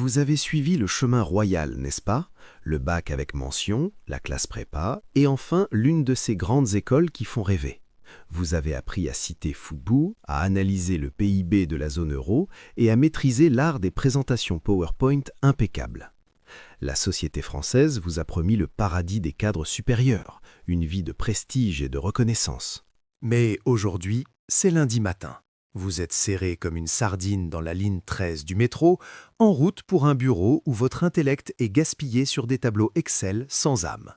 Vous avez suivi le chemin royal, n'est-ce pas? Le bac avec mention, la classe prépa, et enfin l'une de ces grandes écoles qui font rêver. Vous avez appris à citer Foubou, à analyser le PIB de la zone euro et à maîtriser l'art des présentations PowerPoint impeccables. La société française vous a promis le paradis des cadres supérieurs, une vie de prestige et de reconnaissance. Mais aujourd'hui, c'est lundi matin. Vous êtes serré comme une sardine dans la ligne 13 du métro, en route pour un bureau où votre intellect est gaspillé sur des tableaux Excel sans âme.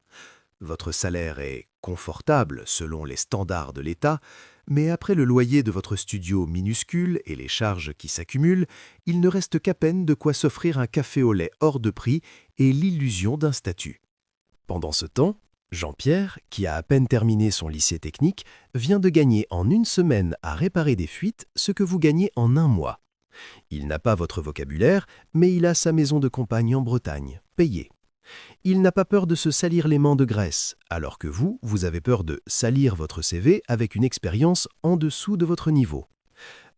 Votre salaire est confortable selon les standards de l'État, mais après le loyer de votre studio minuscule et les charges qui s'accumulent, il ne reste qu'à peine de quoi s'offrir un café au lait hors de prix et l'illusion d'un statut. Pendant ce temps, Jean-Pierre, qui a à peine terminé son lycée technique, vient de gagner en une semaine à réparer des fuites ce que vous gagnez en un mois. Il n'a pas votre vocabulaire, mais il a sa maison de campagne en Bretagne, payée. Il n'a pas peur de se salir les mains de graisse, alors que vous avez peur de salir votre CV avec une expérience en dessous de votre niveau.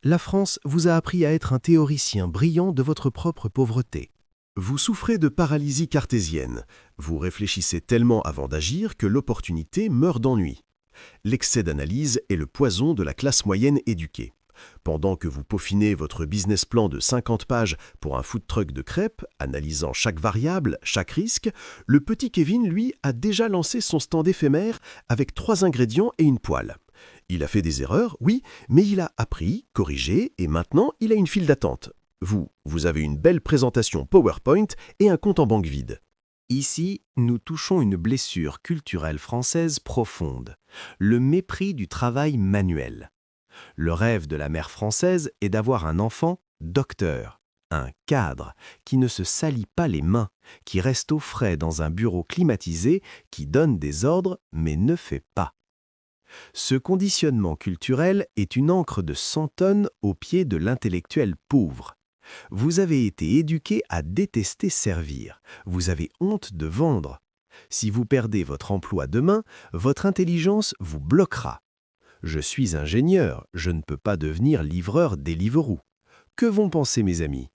La France vous a appris à être un théoricien brillant de votre propre pauvreté. Vous souffrez de paralysie cartésienne. Vous réfléchissez tellement avant d'agir que l'opportunité meurt d'ennui. L'excès d'analyse est le poison de la classe moyenne éduquée. Pendant que vous peaufinez votre business plan de 50 pages pour un food truck de crêpes, analysant chaque variable, chaque risque, le petit Kevin, lui, a déjà lancé son stand éphémère avec 3 ingrédients et une poêle. Il a fait des erreurs, oui, mais il a appris, corrigé et maintenant il a une file d'attente. Vous avez une belle présentation PowerPoint et un compte en banque vide. Ici, nous touchons une blessure culturelle française profonde, le mépris du travail manuel. Le rêve de la mère française est d'avoir un enfant docteur, un cadre, qui ne se salit pas les mains, qui reste au frais dans un bureau climatisé, qui donne des ordres mais ne fait pas. Ce conditionnement culturel est une encre de 100 tonnes au pied de l'intellectuel pauvre. Vous avez été éduqué à détester servir. Vous avez honte de vendre. Si vous perdez votre emploi demain, votre intelligence vous bloquera. Je suis ingénieur, je ne peux pas devenir livreur Deliveroo. Que vont penser mes amis?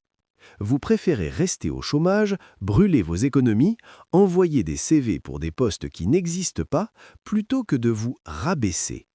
Vous préférez rester au chômage, brûler vos économies, envoyer des CV pour des postes qui n'existent pas, plutôt que de vous rabaisser.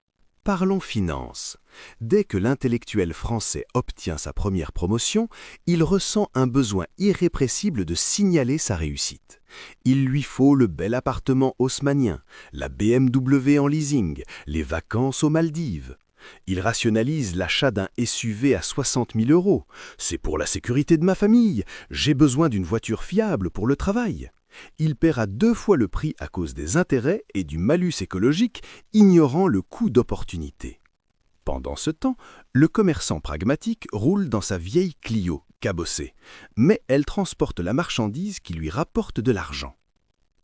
Parlons finance. Dès que l'intellectuel français obtient sa première promotion, il ressent un besoin irrépressible de signaler sa réussite. Il lui faut le bel appartement haussmannien, la BMW en leasing, les vacances aux Maldives. Il rationalise l'achat d'un SUV à 60 000 €. C'est pour la sécurité de ma famille. J'ai besoin d'une voiture fiable pour le travail. Il paiera 2 fois le prix à cause des intérêts et du malus écologique, ignorant le coût d'opportunité. Pendant ce temps, le commerçant pragmatique roule dans sa vieille Clio, cabossée, mais elle transporte la marchandise qui lui rapporte de l'argent.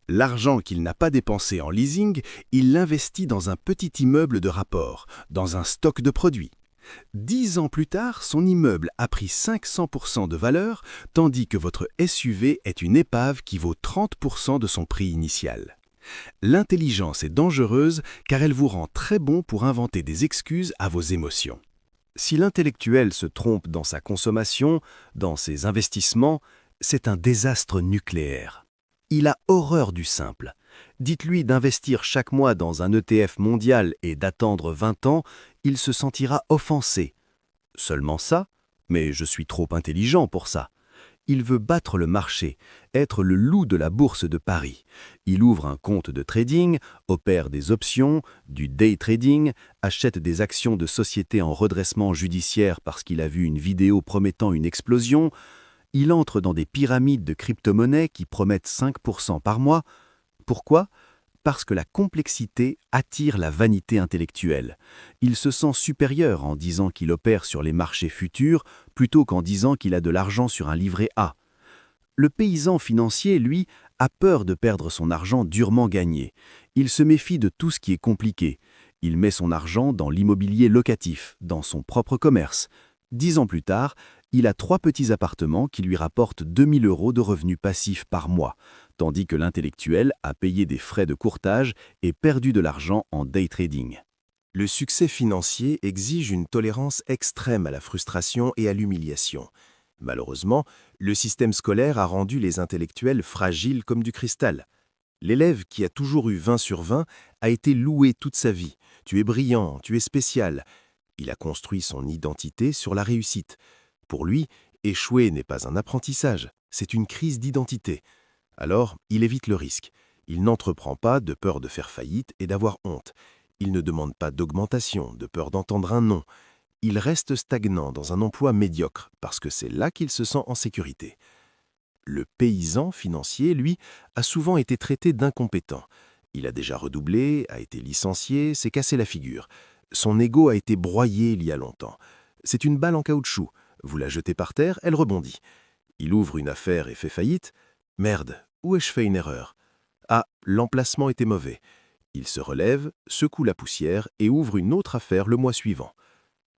L'argent qu'il n'a pas dépensé en leasing, il l'investit dans un petit immeuble de rapport, dans un stock de produits. 10 ans plus tard, son immeuble a pris 500% de valeur, tandis que votre SUV est une épave qui vaut 30% de son prix initial. L'intelligence est dangereuse car elle vous rend très bon pour inventer des excuses à vos émotions. Si l'intellectuel se trompe dans sa consommation, dans ses investissements, c'est un désastre nucléaire. Il a horreur du simple. Dites-lui d'investir chaque mois dans un ETF mondial et d'attendre 20 ans, il se sentira offensé. Seulement ça? Mais je suis trop intelligent pour ça. Il veut battre le marché, être le loup de la bourse de Paris. Il ouvre un compte de trading, opère des options, du day trading, achète des actions de sociétés en redressement judiciaire parce qu'il a vu une vidéo promettant une explosion. Il entre dans des pyramides de crypto-monnaies qui promettent 5% par mois. Pourquoi? Parce que la complexité attire la vanité intellectuelle. Il se sent supérieur en disant qu'il opère sur les marchés futurs plutôt qu'en disant qu'il a de l'argent sur un livret A. Le paysan financier, lui, a peur de perdre son argent durement gagné. Il se méfie de tout ce qui est compliqué. Il met son argent dans l'immobilier locatif, dans son propre commerce. 10 ans plus tard, il a 3 petits appartements qui lui rapportent 2 000 € de revenus passifs par mois, tandis que l'intellectuel a payé des frais de courtage et perdu de l'argent en day trading. Le succès financier exige une tolérance extrême à la frustration et à l'humiliation. Malheureusement, le système scolaire a rendu les intellectuels fragiles comme du cristal. L'élève qui a toujours eu 20 sur 20 a été loué toute sa vie. Tu es brillant, tu es spécial. Il a construit son identité sur la réussite. Pour lui, échouer n'est pas un apprentissage, c'est une crise d'identité. Alors, il évite le risque. Il n'entreprend pas de peur de faire faillite et d'avoir honte. Il ne demande pas d'augmentation, de peur d'entendre un non. Il reste stagnant dans un emploi médiocre parce que c'est là qu'il se sent en sécurité. Le paysan financier, lui, a souvent été traité d'incompétent. Il a déjà redoublé, a été licencié, s'est cassé la figure. Son ego a été broyé il y a longtemps. C'est une balle en caoutchouc. Vous la jetez par terre, elle rebondit. Il ouvre une affaire et fait faillite. Merde, où ai-je fait une erreur? Ah, l'emplacement était mauvais. Il se relève, secoue la poussière et ouvre une autre affaire le mois suivant.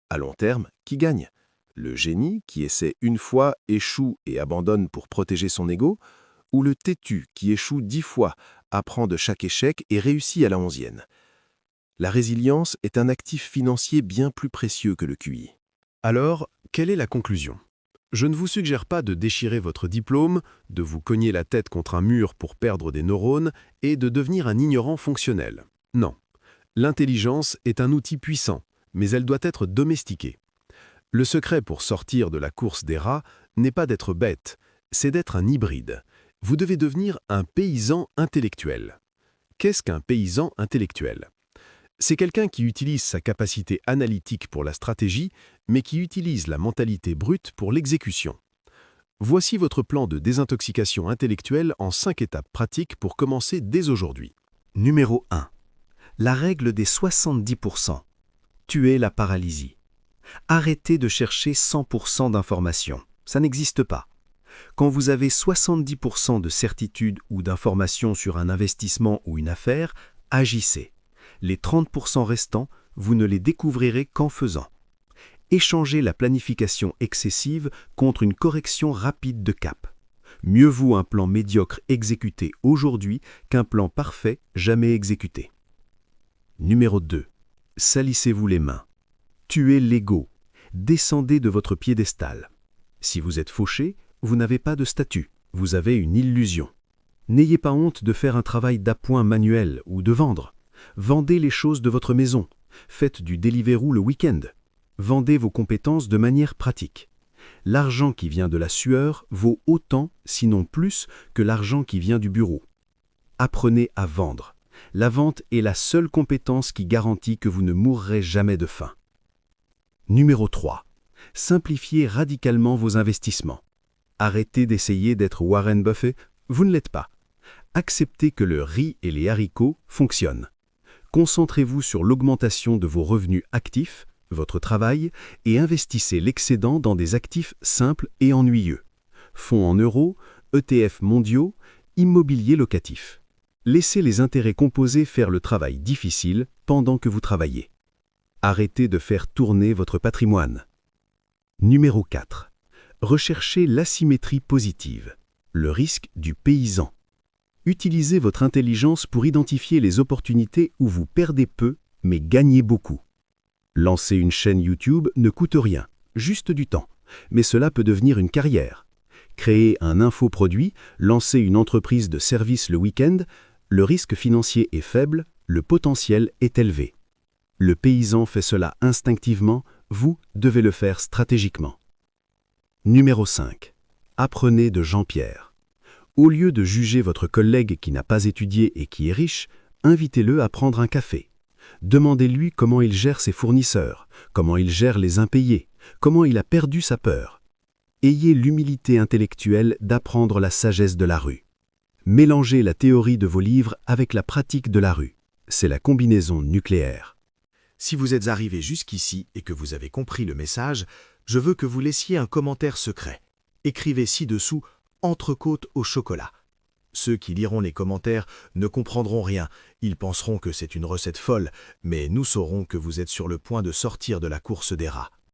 À long terme, qui gagne? Le génie qui essaie une fois, échoue et abandonne pour protéger son ego, ou le têtu qui échoue 10 fois, apprend de chaque échec et réussit à la 11e? La résilience est un actif financier bien plus précieux que le QI. Alors, quelle est la conclusion? Je ne vous suggère pas de déchirer votre diplôme, de vous cogner la tête contre un mur pour perdre des neurones et de devenir un ignorant fonctionnel. Non. L'intelligence est un outil puissant, mais elle doit être domestiquée. Le secret pour sortir de la course des rats n'est pas d'être bête, c'est d'être un hybride. Vous devez devenir un paysan intellectuel. Qu'est-ce qu'un paysan intellectuel? C'est quelqu'un qui utilise sa capacité analytique pour la stratégie, mais qui utilise la mentalité brute pour l'exécution. Voici votre plan de désintoxication intellectuelle en 5 étapes pratiques pour commencer dès aujourd'hui. Numéro 1. La règle des 70%. Tuer la paralysie. Arrêtez de chercher 100% d'informations. Ça n'existe pas. Quand vous avez 70% de certitude ou d'information sur un investissement ou une affaire, agissez. Les 30% restants, vous ne les découvrirez qu'en faisant. Échangez la planification excessive contre une correction rapide de cap. Mieux vaut un plan médiocre exécuté aujourd'hui qu'un plan parfait jamais exécuté. Numéro 2. Salissez-vous les mains. Tuez l'ego. Descendez de votre piédestal. Si vous êtes fauché, vous n'avez pas de statut, vous avez une illusion. N'ayez pas honte de faire un travail d'appoint manuel ou de vendre. Vendez les choses de votre maison. Faites du Deliveroo le week-end. Vendez vos compétences de manière pratique. L'argent qui vient de la sueur vaut autant, sinon plus, que l'argent qui vient du bureau. Apprenez à vendre. La vente est la seule compétence qui garantit que vous ne mourrez jamais de faim. Numéro 3. Simplifiez radicalement vos investissements. Arrêtez d'essayer d'être Warren Buffett, vous ne l'êtes pas. Acceptez que le riz et les haricots fonctionnent. Concentrez-vous sur l'augmentation de vos revenus actifs, votre travail, et investissez l'excédent dans des actifs simples et ennuyeux. Fonds en euros, ETF mondiaux, immobilier locatif. Laissez les intérêts composés faire le travail difficile pendant que vous travaillez. Arrêtez de faire tourner votre patrimoine. Numéro 4. Recherchez l'asymétrie positive, le risque du paysan. Utilisez votre intelligence pour identifier les opportunités où vous perdez peu, mais gagnez beaucoup. Lancer une chaîne YouTube ne coûte rien, juste du temps, mais cela peut devenir une carrière. Créer un infoproduit, lancer une entreprise de service le week-end, le risque financier est faible, le potentiel est élevé. Le paysan fait cela instinctivement, vous devez le faire stratégiquement. Numéro 5. Apprenez de Jean-Pierre. Au lieu de juger votre collègue qui n'a pas étudié et qui est riche, invitez-le à prendre un café. Demandez-lui comment il gère ses fournisseurs, comment il gère les impayés, comment il a perdu sa peur. Ayez l'humilité intellectuelle d'apprendre la sagesse de la rue. Mélangez la théorie de vos livres avec la pratique de la rue. C'est la combinaison nucléaire. Si vous êtes arrivé jusqu'ici et que vous avez compris le message, je veux que vous laissiez un commentaire secret. Écrivez ci-dessous « Entrecôte au chocolat ». Ceux qui liront les commentaires ne comprendront rien, ils penseront que c'est une recette folle, mais nous saurons que vous êtes sur le point de sortir de la course des rats.